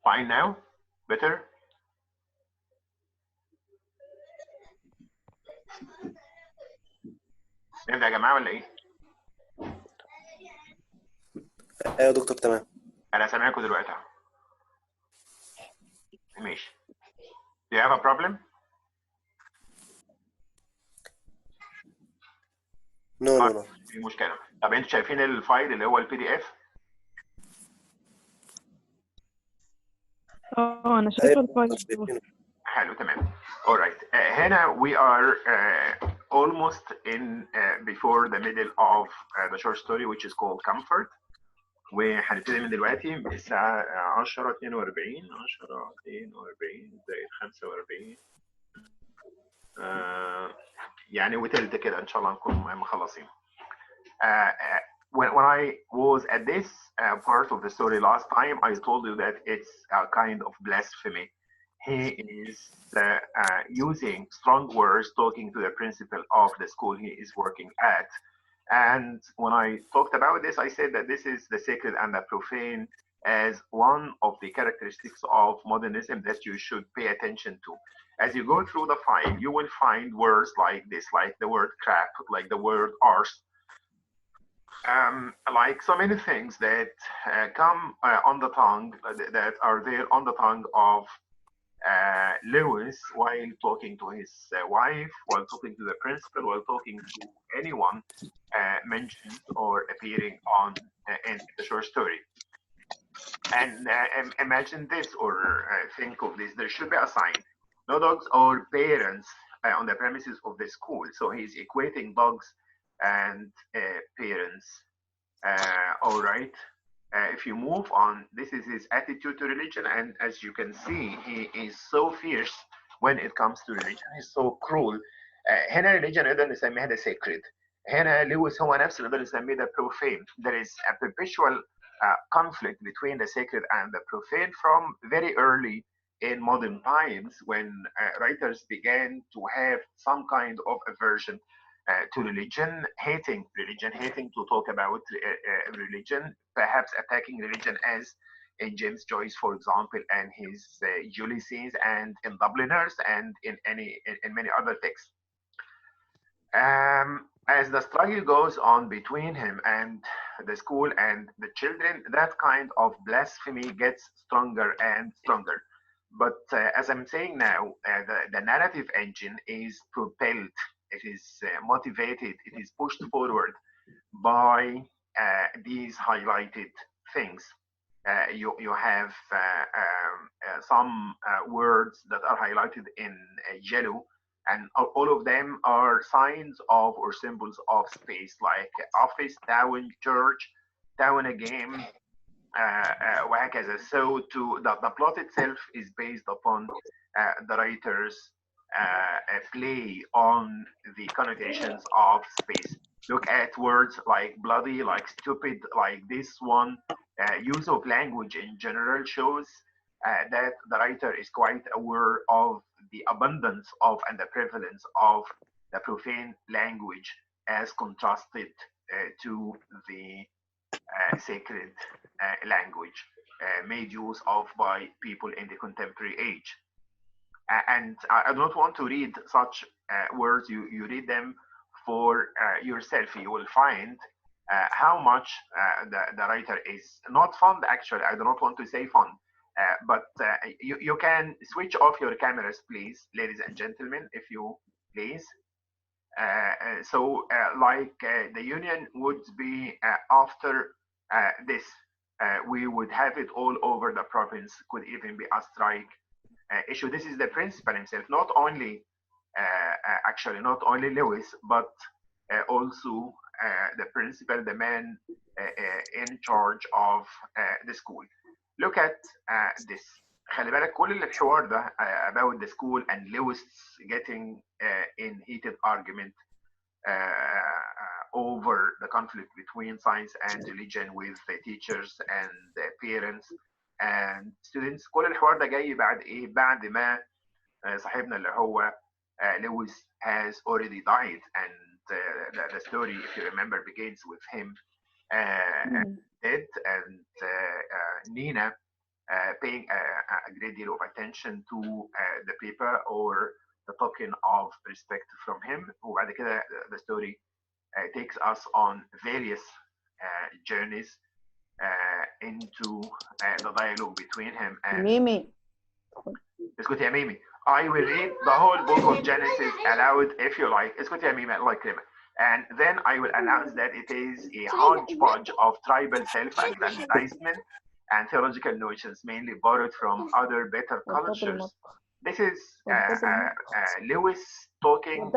Fine now? Better? نبدأ يا جماعة ولا إيه؟ ايوه يا دكتور تمام. أنا سامعكم دلوقتي أهو. ماشي. Do you have a problem? نو. في مشكلة. طب أنتوا شايفين الفايل اللي هو البي دي إف؟ أنا شايفة الفايل. حلو تمام. Alright. هنا we are almost in before the middle of the short story which is called Comfort. وهنبتدي من دلوقتي الساعة 10:42 زائد 45 يعني وتلت كده إن شاء الله نكون مخلصين. When I was at this part of the story last time, I told you that it's a kind of blasphemy. He is using strong words talking to the principal of the school he is working at. And when I talked about this, I said that this is the sacred and the profane as one of the characteristics of modernism that you should pay attention to. As you go through the file, you will find words like this, like the word crap, like the word arse, like so many things that come on the tongue, that are there on the tongue of Lewis while talking to his wife, while talking to the principal, while talking to anyone mentioned or appearing on in the short story. And imagine this, or think of this: there should be a sign, no dogs or parents on the premises of the school. So he's equating dogs and parents. All right. If you move on, this is his attitude to religion, and as you can see, he is so fierce when it comes to religion. He's so cruel. هنا religion نقدر نسميها ده sacred. هنا لويس هو نفسه نقدر نسميه ده profane. There is a perpetual conflict between the sacred and the profane from very early in modern times, when writers began to have some kind of aversion to religion, hating to talk about religion, perhaps attacking religion, as in James Joyce, for example, and his Ulysses, and in Dubliners, and in many other texts. As the struggle goes on between him and the school and the children, that kind of blasphemy gets stronger and stronger. But as I'm saying now, the narrative engine is propelled, it is motivated, it is pushed forward by these highlighted things. You have some words that are highlighted in yellow, and all of them are signs of or symbols of space, like office, town, church, town again, وهكذا. So the plot itself is based upon the writer's play on the connotations of space. Look at words like bloody, like stupid, like this one. Use of language in general shows that the writer is quite aware of the abundance of and the prevalence of the profane language as contrasted to the sacred language made use of by people in the contemporary age. And I do not want to read such words. You read them for yourself. You will find how much the writer is not fond. Actually, I do not want to say fond, but you can switch off your cameras, please, ladies and gentlemen, if you please. So like the union would be after this, we would have it all over the province, could even be a strike issue. This is the principal himself, not only actually not only Lewis, but also the principal, the man in charge of the school. Look at this. خلي بالك كل الحوار ده about the school and Lewis getting in heated argument over the conflict between science and religion with the teachers and the parents and students. كل الحوار ده جاي بعد ايه؟ بعد ما صاحبنا اللي هو Lewis has already died, and the story, if you remember, begins with him dead, and Nina paying a great deal of attention to the paper or the token of respect from him. وبعد كده the story takes us on various journeys into the dialogue between him and ميمي. اسكت يا ميمي. I will read the whole book of Genesis aloud if you like. اسكت يا ميمي الله يكرمك. And then I will announce that it is a hodgepodge of tribal self-aggrandizement and theological notions mainly borrowed from other better cultures. This is Lewis talking.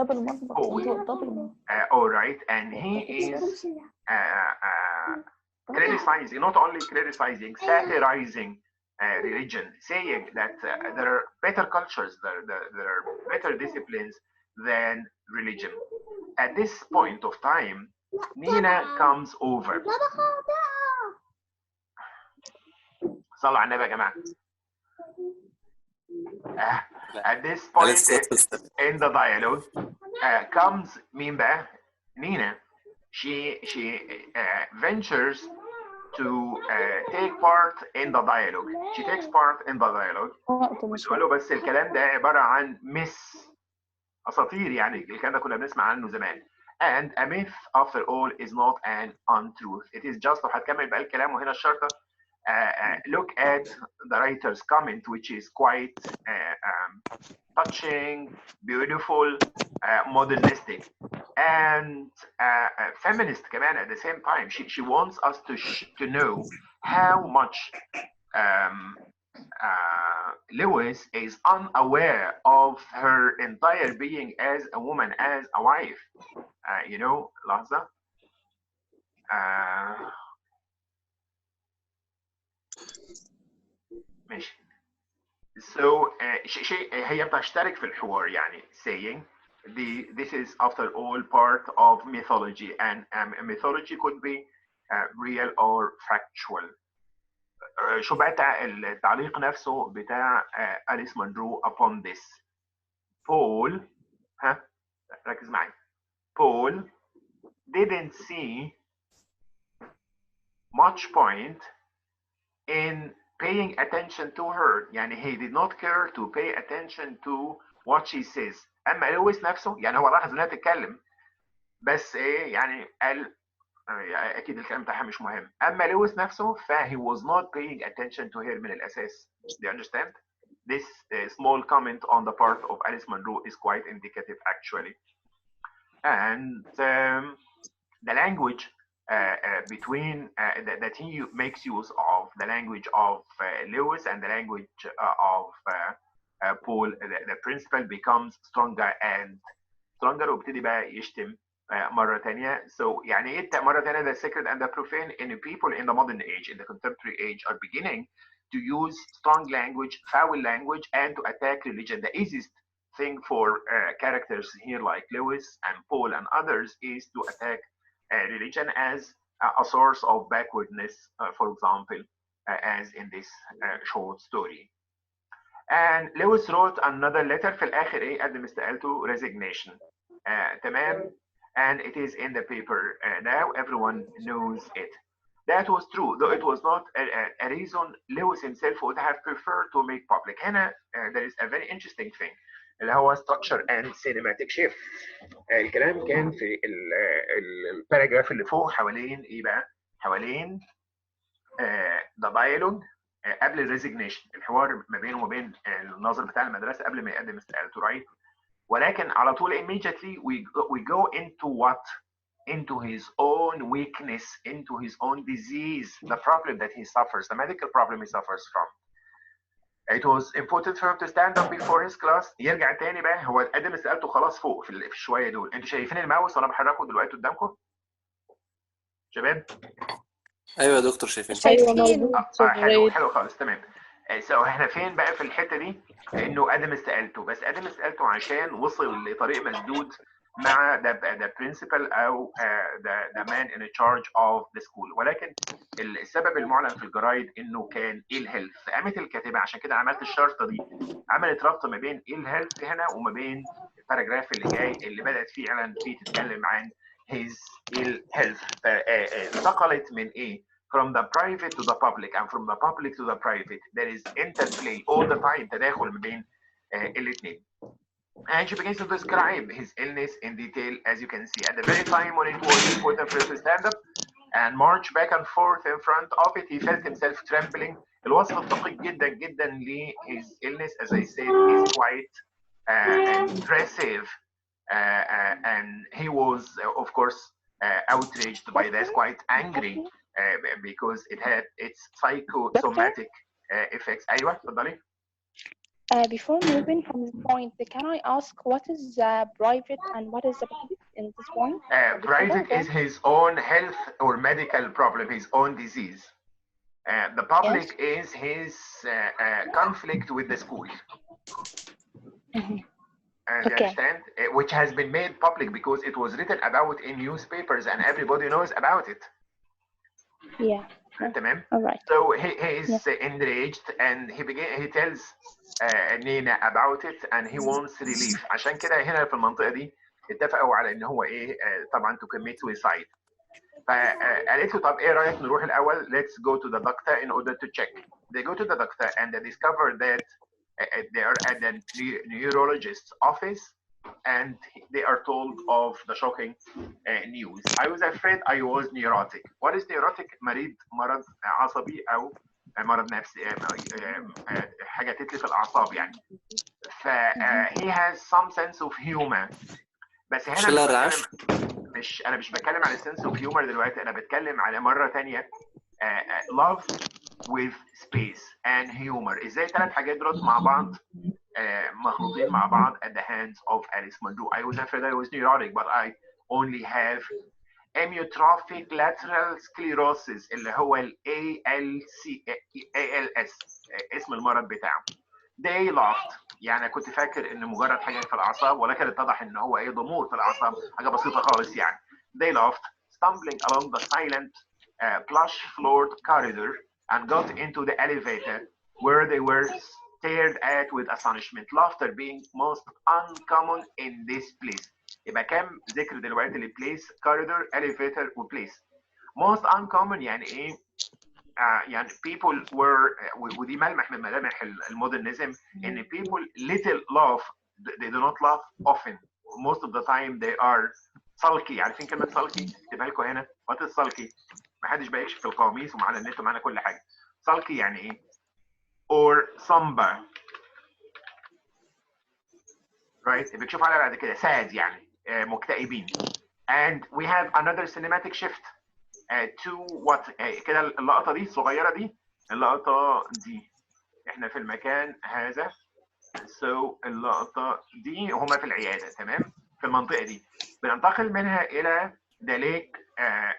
All right, and he is criticizing, not only criticizing, satirizing religion, saying that there are better cultures, there are better disciplines than religion. At this point of time, Nina comes over. صلوا على النبي يا جماعة. At this point in the dialogue comes مين بقى؟ Nina. She ventures to take part in the dialogue. She takes part in the dialogue. وتقول له بس الكلام ده عبارة عن أساطير، يعني الكلام ده كنا بنسمع عنه زمان. And a myth after all is not an untruth. It is just. وهتكمل بقى الكلام وهنا الشرطة. Look at the writer's comment, which is quite touching, beautiful, modernistic, and feminist كمان at the same time. She wants us to know how much Lewis is unaware of her entire being as a woman, as a wife. You know, لحظة. ماشي. So هي بتشترك في الحوار يعني saying this is after all part of mythology, and mythology could be real or factual. شو بقى التعليق نفسه بتاع أليس مونرو upon this. Paul ركز معي. Paul didn't see much point in paying attention to her. يعني he did not care to pay attention to what she says. أما لويس نفسه يعني هو لاحظ إنها تتكلم بس إيه يعني قال أكيد الكلام بتاعها مش مهم. أما لويس نفسه he was not paying attention to her من الأساس. Do you understand? This small comment on the part of Alice Munro is quite indicative actually. And the language between that he makes use of, the language of Lewis and the language of Paul, the principle becomes stronger and stronger. وبتدي بقى يشتم مرة تانية. So يعني إيه مرة تانية the sacred and the profane in people in the modern age, in the contemporary age, are beginning to use strong language, foul language, and to attack religion. The easiest thing for characters here like Lewis and Paul and others is to attack religion as a source of backwardness, for example, as in this short story. And Lewis wrote another letter في الآخر إيه قدم استقالته resignation. تمام. And it is in the paper now. Everyone knows it. That was true, though it was not a reason Lewis himself would have preferred to make public. هنا there is a very interesting thing اللي هو structure and cinematic shift. الكلام كان في الباراجراف اللي فوق حوالين ايه بقى؟ حوالين the dialogue قبل الريزيجنيشن، الحوار ما بينه وما بين الناظر بتاع المدرسه قبل ما يقدم استقالته، رايت؟ ولكن على طول immediately we go into what? Into his own weakness, into his own disease, the problem that he suffers, the medical problem he suffers from. It was important for him to stand up before his class. يرجع تاني بقى، هو قدم استقالته خلاص فوق في الشويه دول. انتوا شايفين الماوس وانا بحركه دلوقتي قدامكم؟ شباب؟ ايوه يا دكتور شايفين. حلو خالص تمام. احنا فين بقى في الحته دي؟ انه قدم استقالته، بس قدم استقالته عشان وصل لطريق مسدود مع the principal او the man in charge of the school. ولكن السبب المعلن في الجرايد انه كان ill health. قامت الكاتبه عشان كده عملت الشرطه دي، عملت ربط ما بين ill health هنا وما بين الباراجراف اللي جاي اللي بدات فعلا فيه تتكلم عن his ill health. انتقلت من ايه؟ from the private to the public and from the public to the private. There is interplay all the time, تداخل ما بين الاثنين. And she begins to describe his illness in detail, as you can see. At the very time when it was important for him to stand up and march back and forth in front of it, he felt himself trembling. الوصف الدقيق جدا جدا ل his illness, as I said, is quite impressive. And he was, of course, outraged by this, quite angry because it had its psychosomatic effects. أيوة اتفضلي. Before moving from this point, can I ask what is private and what is the public in this point? Private is his own health or medical problem, his own disease. The public is his conflict with the school. You understand? Which has been made public because it was written about in newspapers and everybody knows about it. Yeah. تمام. All right. So he is enraged and he tells Nina about it and he wants relief. عشان كده هنا في المنطقة دي اتفقوا على ان هو ايه طبعا to commit suicide. فقالت له طب ايه رايك نروح الاول let's go to the doctor in order to check. They go to the doctor and they discover that they are at the neurologist's office and they are told of the shocking news. I was afraid I was neurotic. What is neurotic? مرض عصبي او مرض نفسي حاجه تتلف الاعصاب يعني. ف he has some sense of humor. بس هنا انا مش بتكلم على sense of humor دلوقتي، انا بتكلم على مره ثانيه love with space and humor. ازاي ثلاث حاجات دول مع بعض مخلوطين مع بعض at the hands of Alice Munro. I was afraid I was neurotic but I only have amyotrophic lateral sclerosis اللي هو ال ALS اسم المرض بتاعه. They laughed. يعني كنت فاكر انه مجرد حاجه في الاعصاب ولكن اتضح ان هو ايه ضمور في الاعصاب، حاجه بسيطه خالص يعني. They laughed, stumbling along the silent plush floored corridor and got into the elevator where they were stared at with astonishment. Laughter being most uncommon in this place. يبقى كام ذكر دلوقتي لبليس، corridor, elevator وبليس. Most uncommon يعني ايه؟ يعني people were ودي ملمح من ملامح المودرنزم ان people little laugh, they do not laugh often. Most of the time they are sulky. عارفين كلمة sulky؟ اكتبها لكم هنا. what is sulky؟ ما حدش بقى يكشف القواميس ومعانا النت ومعانا كل حاجة. sulky يعني ايه؟ or somber. right؟ بتشوف على بعد كده sad يعني مكتئبين. and we have another cinematic shift to what كده اللقطة دي الصغيرة دي، اللقطة دي احنا في المكان هذا. so اللقطة دي هما في العيادة، تمام، في المنطقة دي. بننتقل منها إلى the lake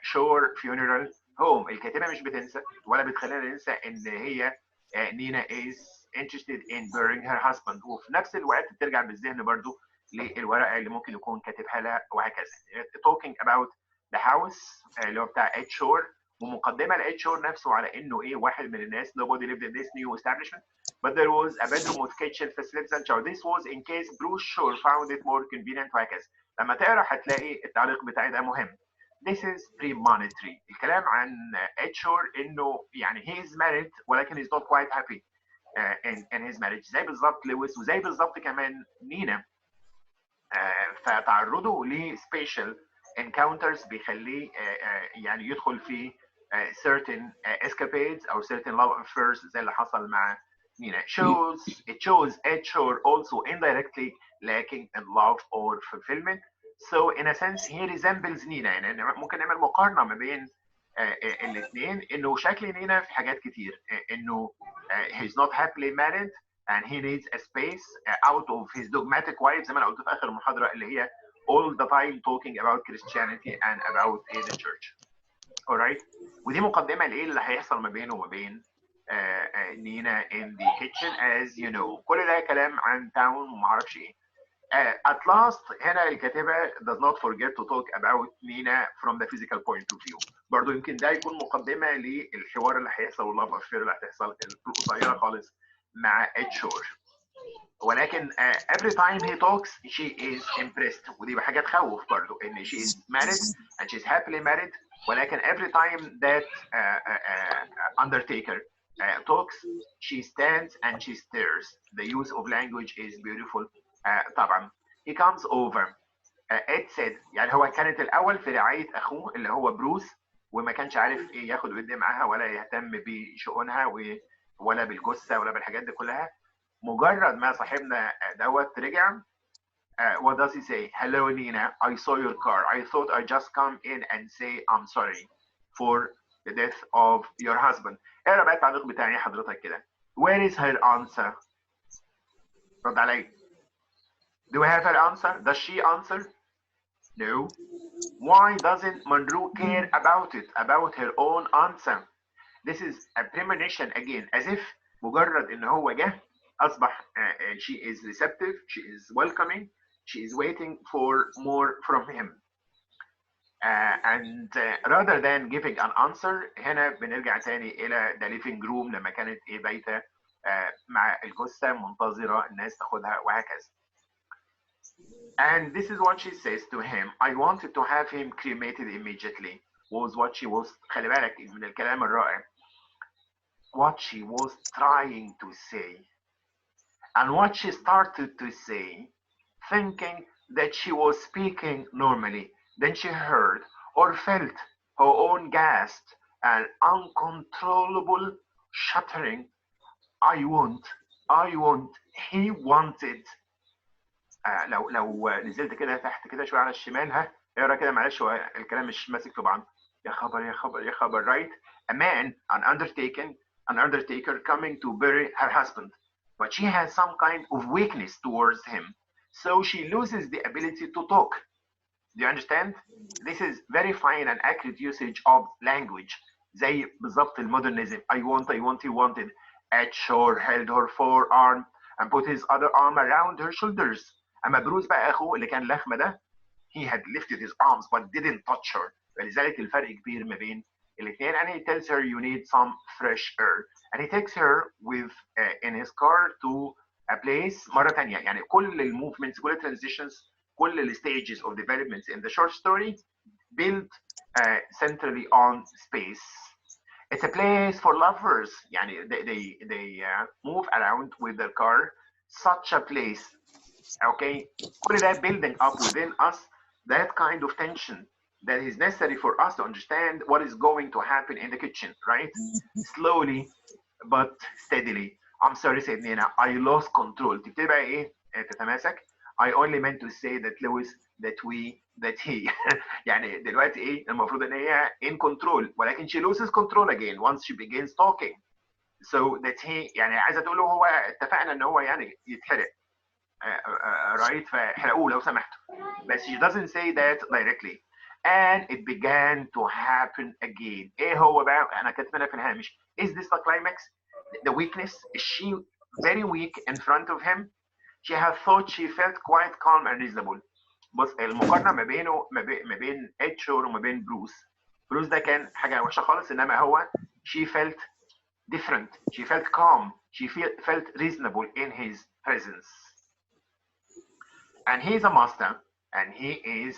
shore funeral home. الكاتبة مش بتنسى ولا بتخلينا ننسى إن هي نينا is interested in burying her husband، وفي نفس الوقت بترجع بالذهن برضو للورقة اللي ممكن يكون كاتبها لها وهكذا. talking about the house اللي هو بتاع Ed Shore، ومقدمة لإد شور نفسه على إنه إيه واحد من الناس nobody lived in this new establishment but there was a bedroom with kitchen facilities and shower. This was in case Bruce Shore found it more convenient وهكذا. لما تقرا هتلاقي التعليق بتاعي ده مهم. This is premonitory. الكلام عن Ed Shore إنه يعني he is married ولكن he's not quite happy in his marriage. زي بالظبط لويس وزي بالظبط كمان نينا. فتعرضوا ل special encounters بيخليه يعني يدخل في certain escapades أو certain love affairs زي اللي حصل مع نينا. It shows Ed Shore also indirectly lacking in love or fulfillment. So in a sense he resembles نينا. يعني ممكن نعمل مقارنة ما بين الاثنين إنه شكل نينا في حاجات كتير، إنه he's not happily married and he needs a space out of his dogmatic wife زي ما أنا قلت في آخر المحاضرة اللي هي all the time talking about Christianity and about the church. Alright. ودي مقدمة لإيه اللي هيحصل ما بينه وما بين نينا in the kitchen as you know. كل ده كلام عن تاون وما اعرفش ايه. At last هنا الكاتبة does not forget to talk about نينا from the physical point of view. برضو يمكن ده يكون مقدمة للحوار اللي هيحصل واللاف افير اللي هتحصل القصيرة خالص مع Ed Shore. ولكن every time he talks she is impressed. ودي حاجة تخوف برضو ان she is married and she's happily married ولكن every time that undertaker talks, she stands and she stares. The use of language is beautiful. طبعا he comes over. It said يعني هو كانت الأول في رعاية أخوه اللي هو بروس، وما كانش عارف إيه ياخد ويدي معاها ولا يهتم بشؤونها ولا بالجثة ولا بالحاجات دي كلها. مجرد ما صاحبنا دوت رجع، what does he say? Hello Nina, I saw your car. I thought I'd just come in and say I'm sorry for the death of your husband. اقرا بقى التعليق بتاعي حضرتك كده. Where is her answer? رد علي. Do we have her answer? Does she answer? No. Why doesn't Munro care about it, about her own answer? This is a premonition again, as if مجرد ان هو جه اصبح she is receptive, she is welcoming, she is waiting for more from him. And rather than giving an answer, هنا بنرجع تاني الى the living room لما كانت بايته مع الجثه منتظره الناس تاخدها وهكذا. And this is what she says to him. I wanted to have him cremated immediately. Was what she was. خلي بالك من الكلام الرائع. What she was trying to say. And what she started to say, thinking that she was speaking normally. Then she heard or felt her own gasp and uncontrollable shuddering. I want. He wanted. لو نزلت كده تحت كده شويه على الشمال، اقرا كده معلش، هو الكلام مش ماسك في بعض. يا خبر right. A man, an undertaker coming to bury her husband, but she has some kind of weakness towards him, so she loses the ability to talk. Do you understand? This is very fine and accurate usage of language. زي بالظبط المودرنزم. I want, he wanted. Ed Shore held her forearm and put his other arm around her shoulders. اما بروس بقى اخوه اللي كان لخمه ده, he had lifted his arms but didn't touch her. فلذلك الفرق كبير ما بين الاثنين. And he tells her you need some fresh air, and he takes her with in his car to a place مرة تانية. يعني كل الموفمنتس, كل الترانزيشنز, كل الستيجز of developments in the short story built centrally on space. It's a place for lovers. يعني they move around with their car. Such a place. Okay, كل ده building up within us that kind of tension that is necessary for us to understand what is going to happen in the kitchen, right? Slowly but steadily. I'm sorry, said Nina. I lost control. تبتدي بقى ايه تتماسك. I only meant to say that Lewis, that we, that he. يعني دلوقتي ايه المفروض ان هي in control, ولكن she loses control again once she begins talking. So that he, يعني عايزه تقول له هو اتفقنا ان هو يعني يتحرق. Right, فاحرقوه لو سمحتوا. But she doesn't say that directly. And it began to happen again. ايه هو بقى؟ انا كاتبها في الهامش. Is this the climax? The weakness? Is she very weak in front of him? She had thought she felt quite calm and reasonable. بص المقارنه ما بينه ما بين إد شور وما بين بروس ده كان حاجه وحشه خالص، انما هو she felt different. She felt calm. She felt reasonable in his presence. And he is a master, and he is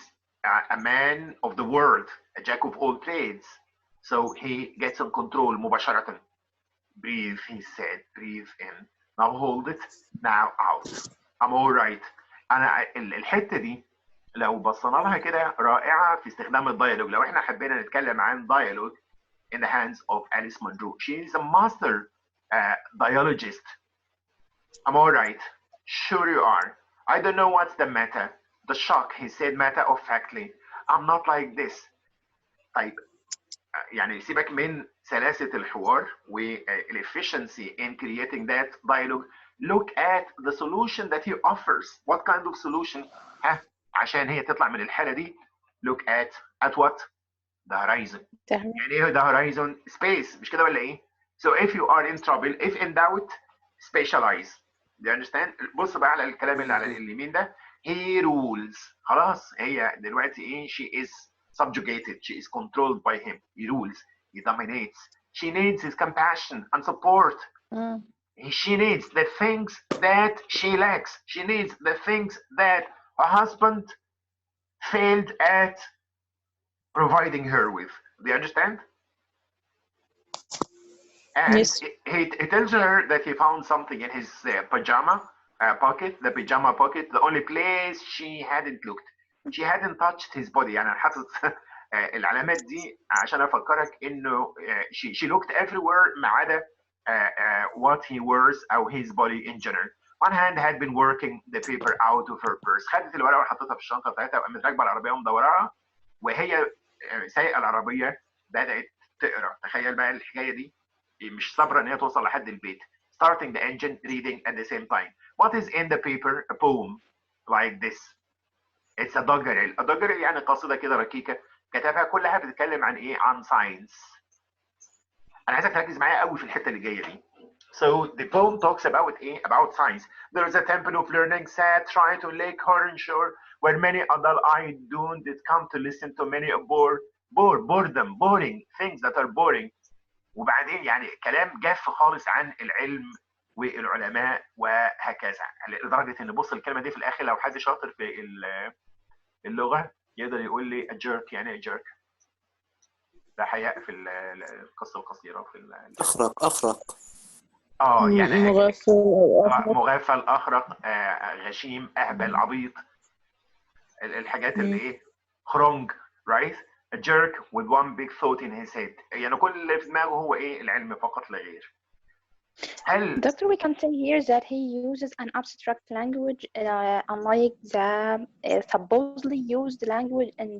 a man of the world, a jack of all trades. So he gets in control مباشرة. Breathe, he said. Breathe in. Now hold it. Now out. I'm all right. أنا الحتة دي لو بصينا لها كده رائعة في استخدام الديالوج. لو احنا حبينا نتكلم عن dialogue in the hands of Alice Munro. She is a master dialogist. I'm all right. Sure you are. I don't know what's the matter. The shock, he said matter-of-factly. I'm not like this. طيب يعني سيبك من سلاسة الحوار والefficiency in creating that dialogue. Look at the solution that he offers. What kind of solution? عشان هي تطلع من الحالة دي. Look at what? The horizon. يعني ايه the horizon? Space. مش كده ولا ايه؟ So if you are in trouble, if in doubt, spatialize. Do you understand? بص بقى على الكلام اللي على اليمين ده. He rules. خلاص هي دلوقتي ايه؟ She is subjugated. She is controlled by him. He rules. He dominates. She needs his compassion and support. She needs the things that she lacks. She needs the things that her husband failed at providing her with. Do you understand? And Yes. he tells her that he found something in his pajama pocket, the pajama pocket, the only place she hadn't looked. She hadn't touched his body. يعني أنا حاطط العلامات دي عشان أفكرك إنه she looked everywhere ما عدا what he wears أو his body in general. One hand had been working the paper out of her purse. خدت الورقة وحطيتها في الشنطة بتاعتها وقامت راكبة العربية ومدورها وهي سايقة العربية بدأت تقرا. تخيل بقى الحكاية دي، مش صابرة إن هي توصل لحد البيت. Starting the engine, reading at the same time. What is in the paper? A poem like this. It's a doggerel. A doggerel يعني قصيدة كده ركيكة كتبها كلها بتتكلم عن إيه؟ عن ساينس. أنا عايزك تركز معايا قوي في الحتة اللي جاية دي. So the poem talks about إيه؟ About science. There is a temple of learning sat trying to lake Horn shore where many adult-eyed doomed did come to listen to many a boring things that are boring. وبعدين يعني كلام جاف خالص عن العلم والعلماء وهكذا، لدرجه ان بص الكلمه دي في الاخر لو حد شاطر في اللغه يقدر يقول لي a jerk. يعني ايه jerk؟ ده حقيقه في القصه القصيره في أخرق يعني مغفل مغفل، اخرق، غشيم، اهبل، عبيط، الحاجات اللي ايه خرنج. right? A jerk with one big thought in his head. يعني كل اللي في دماغه هو ايه؟ العلم فقط لا غير. هل Doctor, we can say here that he uses an abstract language unlike the supposedly used language in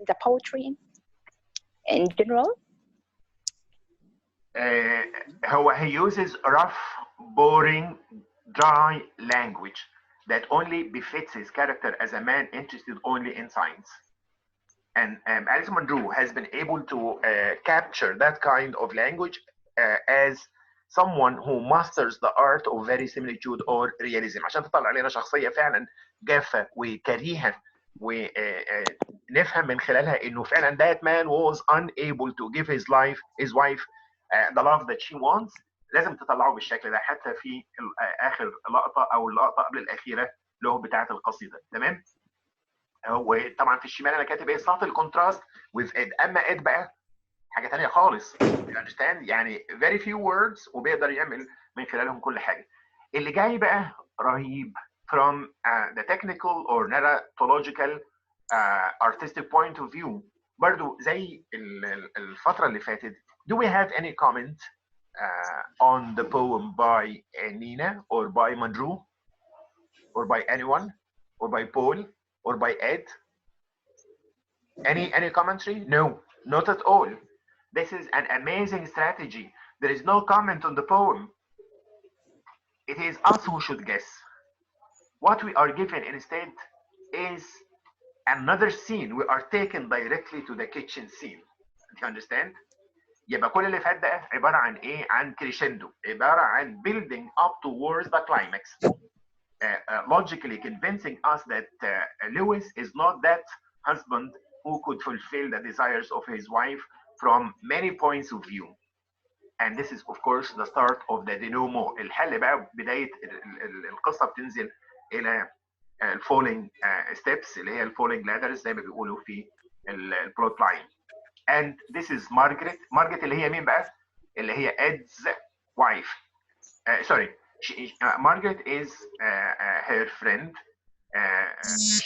the poetry in general? he uses rough, boring, dry language that only befits his character as a man interested only in science. And Alice Munro has been able to capture that kind of language as someone who masters the art of verisimilitude or realism عشان تطلع علينا شخصية فعلا جافة وكريهة ونفهم من خلالها انه فعلا that man was unable to give his wife the love that she wants. لازم تطلعه بالشكل ده حتى في اخر لقطة او اللقطة قبل الاخيرة له بتاعة القصيدة. تمام؟ وطبعا في الشمال انا كاتب ايه؟ سطر الكونتراست with it. اما it بقى حاجه ثانيه خالص. you understand؟ يعني very few words وبيقدر يعمل من خلالهم كل حاجه. اللي جاي بقى رهيب from the technical or narratological artistic point of view. برضو زي الفتره اللي فاتت. Do we have any comment on the poem by Nina or by Munro or by anyone or by Paul or by Ed? Any commentary? No, not at all. This is an amazing strategy. There is no comment on the poem. It is us who should guess. What we are given instead is another scene. We are taken directly to the kitchen scene. Do you understand? يبقى كل اللي فات ده عبارة عن ايه؟ عن crescendo. عبارة عن building up towards the climax. Logically convincing us that Lewis is not that husband who could fulfill the desires of his wife from many points of view. And this is of course the start of the denouement. الحل بقى بداية القصة بتنزل إلى falling steps اللي هي falling ladders زي ما بيقولوا في البلوت لاين. And this is Margaret اللي هي مين بقى؟ اللي هي Ed's wife. Sorry. Margaret is her friend.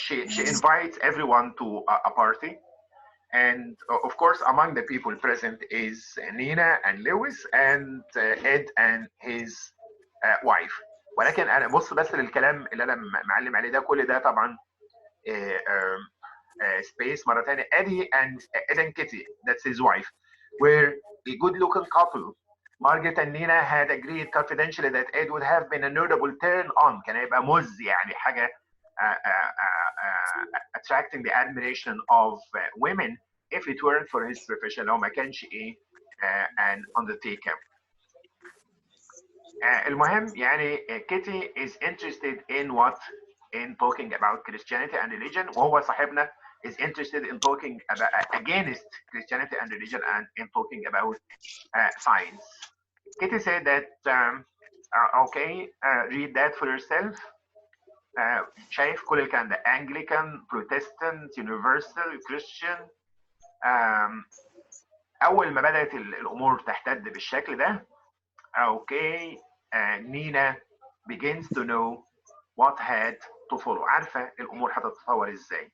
She invites everyone to a party, and of course among the people present is Nina and Lewis and Ed and his wife. ولكن انا بص بس للكلام اللي انا معلم عليه ده، كل ده طبعا space مرة ثانية. Ed and Kitty, that's his wife, were a good-looking couple. Margaret and Nina had agreed confidentially that Ed would have been a notable turn on. كان هيبقى مز يعني حاجة attracting the admiration of women if it weren't for his profession. لو ما كانش ايه an undertaker. المهم يعني Kitty is interested in what? In talking about Christianity and religion. وهو صاحبنا is interested in talking about against Christianity and religion and in talking about science. Kitty said that okay, read that for yourself. شايف كل الكلام ده Anglican, Protestant, Universal, Christian. اول ما بدات الامور تحتد بالشكل ده، اوكي، نينا begins to know what had to follow. عارفه الامور هتتطور ازاي.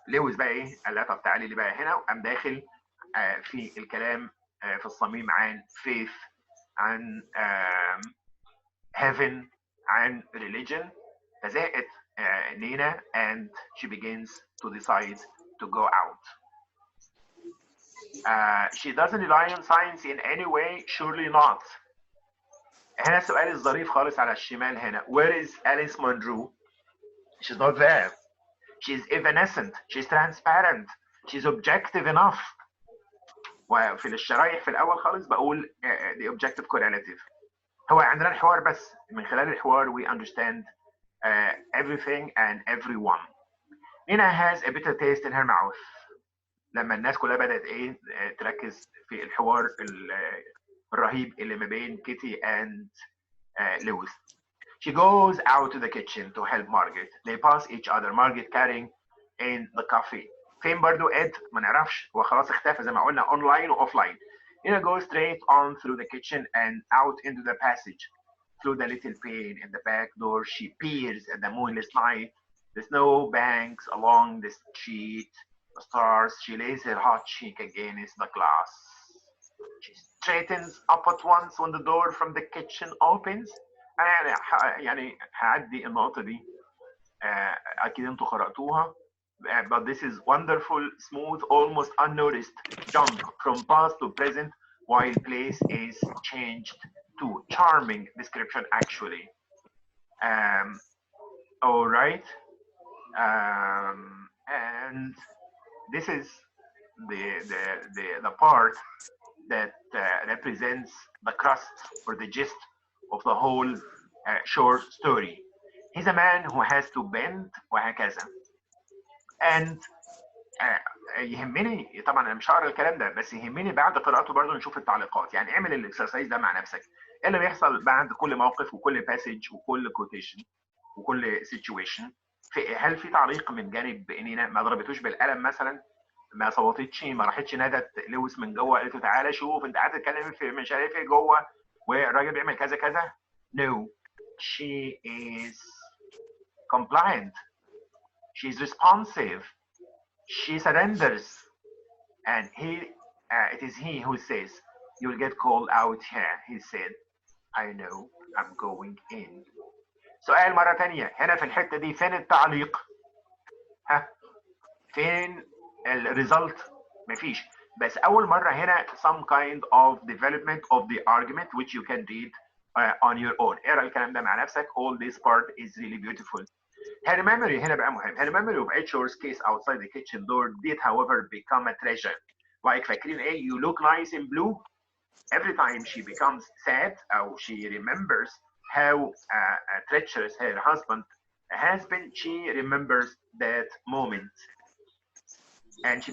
لويس بقى ايه؟ قال لها طب تعالي لي بقى هنا، وقام داخل في الكلام في الصميم عن faith، عن heaven، عن religion. فزهقت نينا and she begins to decide to go out. She doesn't rely on science in any way, surely not. هنا السؤال الظريف خالص على الشمال هنا. Where is Alice Munro? She's not there. She's evanescent. She's transparent. She's objective enough. وفي الشرايح في الأول خالص بقول the objective correlative. هو عندنا الحوار بس من خلال الحوار we understand everything and everyone. Nina has a bitter taste in her mouth. لما الناس كلها بدأت ايه تركز في الحوار الرهيب اللي ما بين كيتي and Lewis. She goes out to the kitchen to help Margaret. They pass each other. Margaret carrying in the coffee. فين برضو إد؟ ما نعرفش، هو خلاص اختفى زي ما قلنا online و offline. Nina goes straight on through the kitchen and out into the passage. Through the little pane in the back door, she peers at the moonless night. The snow banks along the street. The stars. She lays her hot cheek against the glass. She straightens up at once when the door from the kitchen opens. أنا يعني هعدي النقطة دي، أكيد أنتوا قرأتوها. But this is wonderful, smooth, almost unnoticed jump from past to present while place is changed to. Charming description actually. All right. And this is the part that represents the crust or the gist of the whole short story. He's a man who has to bend وهكذا. And يهمني طبعا انا مش هقرا الكلام ده، بس يهمني بعد قراءته برضه نشوف التعليقات. يعني اعمل الاكسرسايز ده مع نفسك. ايه اللي بيحصل بعد كل موقف وكل باسج وكل كوتيشن وكل سيتويشن؟ هل في تعليق من جانب نينا؟ ما ضربتوش بالقلم مثلا، ما صوتتش، ما راحتش نادت لويس من جوه قالت له تعالى شوف انت قاعد تتكلم في مش عارف ايه جوه والراجل بيعمل كذا كذا؟ No, she is compliant. She's responsive. She surrenders, and it is he who says, "You'll get called out here." He said, "I know. I'm going in." سؤال مرة تانية، هنا في الحتة دي فين التعليق؟ ها؟ فين الريزلت؟ مفيش. بس أول مرة هنا some kind of development of the argument which you can read on your own. اقرا الكلام ده مع نفسك. All this part is really beautiful. Her memory هنا بقى مهم. Her memory of H.O.'s case outside the kitchen door did, however, become a treasure. Like فاكرين ايه؟ You look nice in blue. Every time she becomes sad or she remembers how treacherous her husband has been, she remembers that moment. And she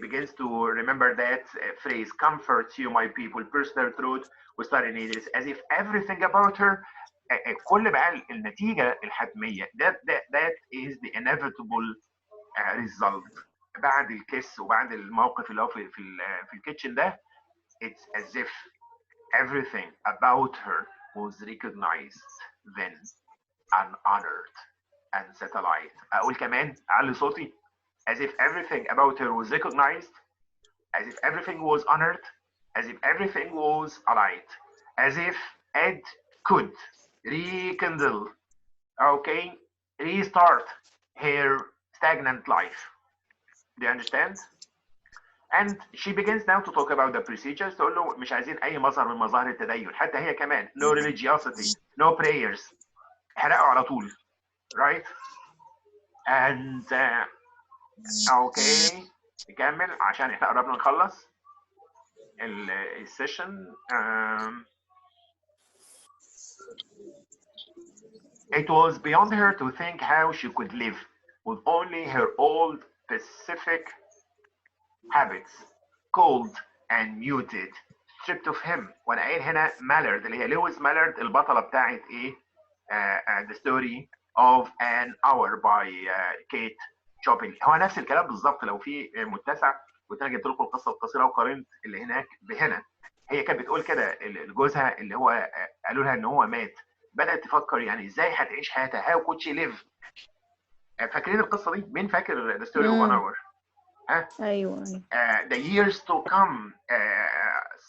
begins to remember that phrase, "Comfort you, my people, pierce their throat with needles," as if everything about her, كل بقى النتيجة الحتمية. That is the inevitable result. بعد الكيس وبعد الموقف اللي هو في الكيتشن ده، it's as if everything about her was recognized then and honored and set alight. أقول كمان أعلي صوتي. As if everything about her was recognized, as if everything was honored, as if everything was alight, as if Ed could rekindle, okay, restart her stagnant life. Do you understand? And she begins now to talk about the procedures. تقول له مش عايزين أي مظهر من مظاهر التدين، حتى هي كمان no religiosity, no prayers. احرقوا على طول, right? And اوكي نكمل عشان احنا قربنا نخلص السيشن. It was beyond her to think how she could live with only her old specific habits, cold and muted, stripped of him. وانا قايل هنا مالرد اللي هي لويس مالرد البطلة بتاعت ايه؟ The Story of an Hour by Kate شوبينج. هو نفس الكلام بالظبط. لو في متسع كنت انا جبت لكم القصه القصيره وقارنت اللي هناك بهنا. هي كانت بتقول كده لجوزها اللي هو قالوا لها ان هو مات، بدات تفكر يعني ازاي هتعيش حياتها، هاو كود شي ليف. فاكرين القصه دي؟ مين فاكر ذا ستوري اوف ان اور؟ ها؟ ايوه the years to come,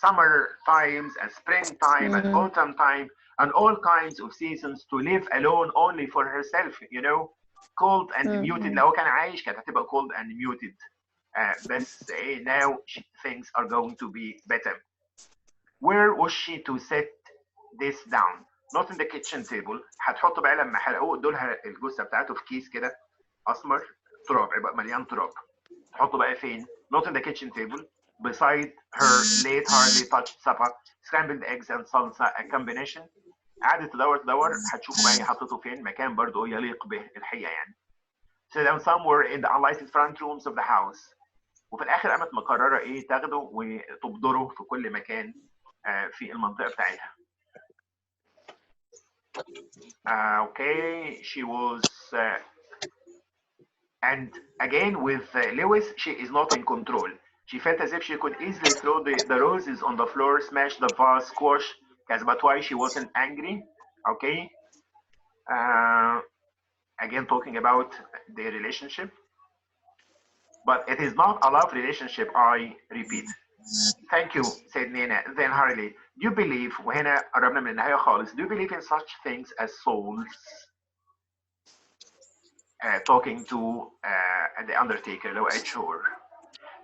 summer times and spring time and autumn time and all kinds of seasons to live alone only for herself, you know, cold and muted. لو كان عايش كانت هتبقى cold and muted. بس now things are going to be better. Where was she to set this down? Not in the kitchen table. هتحط بقى لما حرقوه دولها الجثه بتاعته في كيس كده اسمر تراب، يبقى مليان تراب. تحطه بقى فين؟ Not in the kitchen table. Beside her late hardly touched supper, scrambled eggs and salsa, a combination. قعدت تدور هتشوفوا بقى هي حطيته فين، مكان برضه يليق به الحقيقه يعني. So down somewhere in the unlighted front rooms of the house. وفي الاخر قامت مقرره تاخده وتبدره في كل مكان في المنطقه بتاعتها. Okay, she was and again with Lewis, she is not in control. She felt as if she could easily throw the roses on the floor, smash the vase, squash, but why she wasn't angry. Okay, again talking about their relationship, but it is not a love relationship, I repeat. Thank you, said Nina. Then hurriedly, do you believe, وهنا قربنا من النهاية خالص, do you believe in such things as souls? Talking to the Undertaker, لو sure.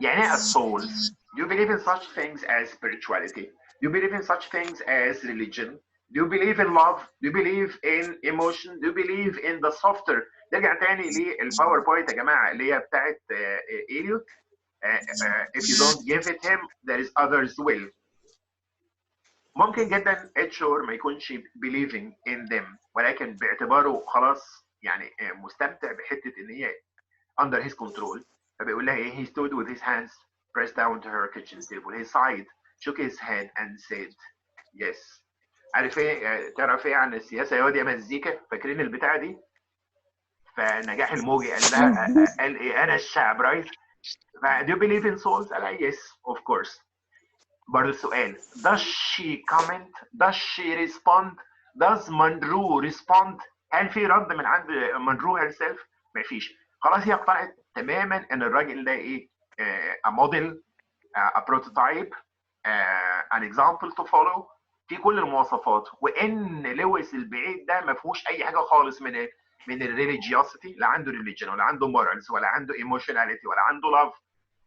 يعني as souls, do you believe in such things as spirituality? Do you believe in such things as religion? Do you believe in love? Do you believe in emotion? Do you believe in the softer? نرجع تاني للباوربوينت يا جماعة اللي هي بتاعت إليوت. If you don't give it him, there is others will. ممكن جدا اتشور ما يكونش believing in them، ولكن باعتباره خلاص يعني مستمتع بحته ان هي under his control، فبيقول لها he stood with his hands pressed down to her kitchen table. He sighed, shook his head and said yes. عارف تعرف عن السياسه يا واد يا مزيكا؟ فاكرين البتاعه دي؟ فنجاح الموجي قال لها قال انا الشعب رايت. Do you believe in souls؟ قال لها yes of course. برضه السؤال does she comment؟ does she respond؟ does Munro respond؟ هل في رد من عند Munro herself؟ مفيش. خلاص هي اقتنعت تماما ان الراجل ده a model، a prototype، an example to follow في كل المواصفات، وان لويس البعيد ده ما فيهوش اي حاجه خالص من الريليجيوسيتي، لا عنده ريليجن ولا عنده مورالز ولا عنده ايموشناليتي ولا عنده لاف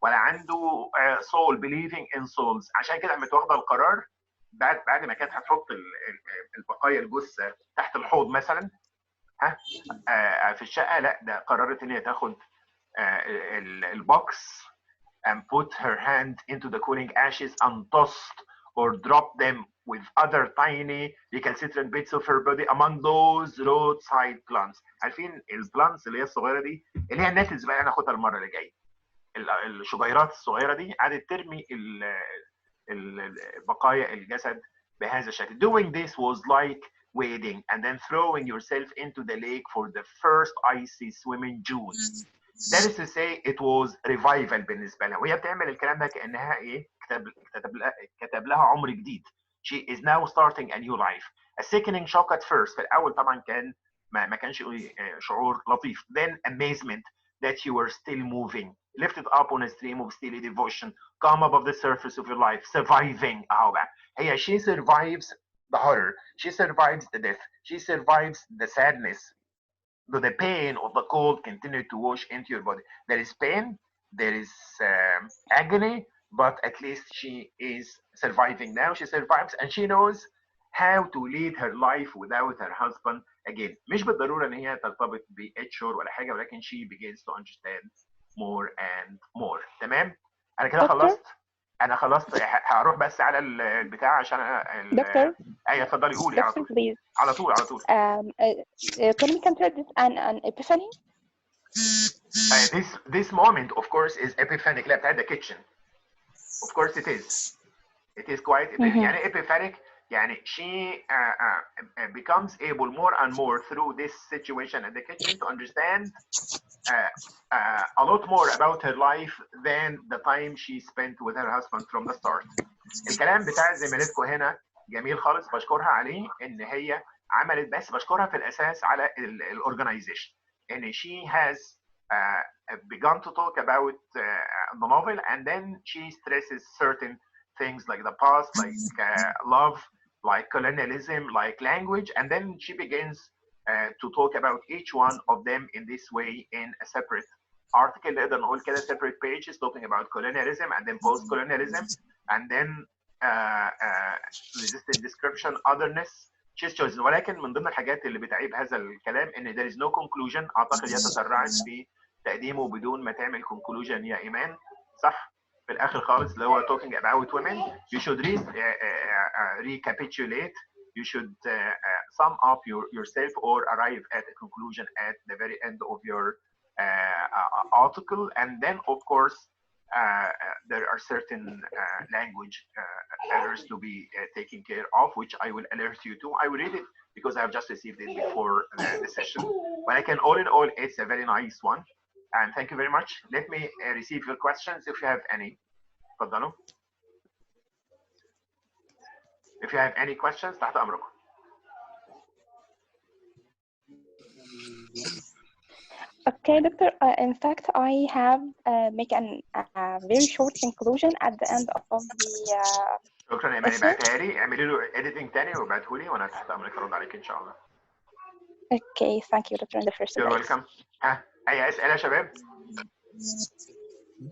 ولا عنده soul believing in souls. عشان كده قامت واخده القرار بعد ما كانت هتحط البقايا الجثه تحت الحوض مثلا في الشقه، لا ده قررت ان هي تاخد البوكس and put her hand into the cooling ashes and tossed or dropped them with other tiny recalcitrant bits of her body among those roadside plants. عارفين البلانتس اللي هي الصغيره دي اللي هي الناتلز بقى، انا هاخدها المره اللي جايه. الشجيرات الصغيره دي قعدت ترمي بقايا الجسد بهذا الشكل. Doing this was like wading and then throwing yourself into the lake for the first icy swim in June. That is to say it was revival بالنسبه لها، وهي بتعمل الكلام ده كانها كتب لها عمر جديد. She is now starting a new life. A sickening shock at first. في الاول طبعا كان ما كانش شعور لطيف. Then amazement that you were still moving, lifted up on a stream of steely devotion, come above the surface of your life, surviving. اهو بقى هي she survives the horror, she survives the death, she survives the sadness. The pain of the cold continued to wash into your body. There is pain, there is agony, but at least she is surviving now. She survives and she knows how to lead her life without her husband again. مش بالضرورة ان هي ترتبط بإتشور ولا حاجة، ولكن she begins to understand more and more. تمام؟ أنا كده خلصت. أنا خلصت، هروح بس على البتاع عشان دكتور. أيوة اتفضلي قولي على طول. على طول على طول. Can we consider this an epiphany? This moment of course is epiphanic. لا بتاعت the kitchen. Of course it is. It is quite يعني epiphanic يعني she becomes able more and more through this situation in the kitchen to understand a lot more about her life than the time she spent with her husband from the start. الكلام بتاع زميلتكم هنا جميل خالص، بشكرها عليه ان هي عملت، بس بشكرها في الاساس على الاورجنايزيشن ان she has begun to talk about the novel and then she stresses certain things like the past, like love, like colonialism, like language, and then she begins to talk about each one of them in this way in a separate article. نقدر نقول كده separate pages talking about colonialism and then post-colonialism and then resistant description, otherness, she's chosen. ولكن من ضمن الحاجات اللي بتعيب هذا الكلام ان there is no conclusion. اعتقد هي تسرعت في تقديمه بدون ما تعمل conclusion يا ايمان، صح؟ في الاخر خالص اللي هو talking about women. You should recapitulate. You should sum up yourself or arrive at a conclusion at the very end of your article. And then, of course, there are certain language errors to be taken care of, which I will alert you to. I will read it because I have just received it before the session. But I can, all in all, it's a very nice one. And thank you very much. Let me receive your questions if you have any. تفضلوا. If you have any questions, تحت أمركم. Okay, Doctor. In fact, I have make a very short conclusion at the end of the. شكرا يا إيمان، ابعتها لي، اعملي له editing تاني وابعته لي وأنا تحت أمرك أرد عليك إن شاء الله. Okay, thank you, Doctor. In the first You're place. welcome. ها أي أسئلة يا شباب؟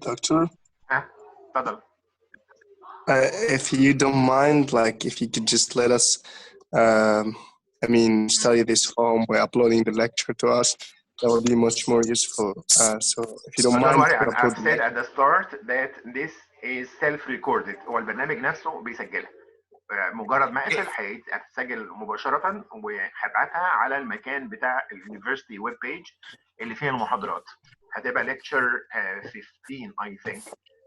Doctor, ها اتفضل. if you don't mind, like if you could just let us, study this home by uploading the lecture to us, that would be much more useful. So if you don't mind, Don't worry, you could I've upload said at the start that this is self-recorded. هو البرنامج نفسه بيسجلها. مجرد ما اقفل هتسجل مباشرة وهبعتها على المكان بتاع اليونيفرسيتي ويب بيج اللي فيها المحاضرات. هتبقى lecture 15 I think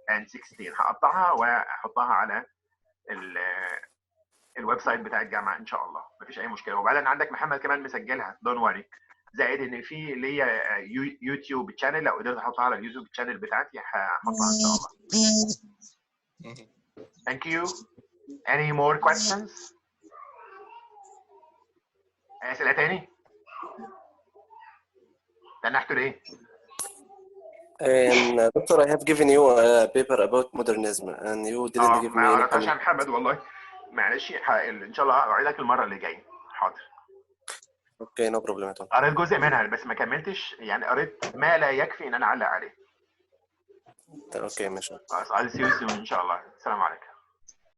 and 16. هقطعها وهحطها على الويب سايت بتاع الجامعة إن شاء الله، مفيش أي مشكلة. وبعدين عندك محمد كمان مسجلها، don't worry. زائد إن في ليا يوتيوب تشانل، لو قدرت أحطها على اليوتيوب تشانل بتاعتي هحطها إن شاء الله. Thank you. Any more questions? أسئلة تاني؟ تنحتوا ليه؟ And Doctor, I have given you a paper about modernism and you didn't give me ما any قرأتهاش يا comment. محمد والله، معلش إن شاء الله أوعدك المرة اللي جاية. حاضر. Okay, no problem at all. قريت جزء منها بس ما كملتش، يعني قريت ما لا يكفي إن أنا أعلق عليه. Okay, ماشي. I'll see you soon إن شاء الله. السلام عليكم.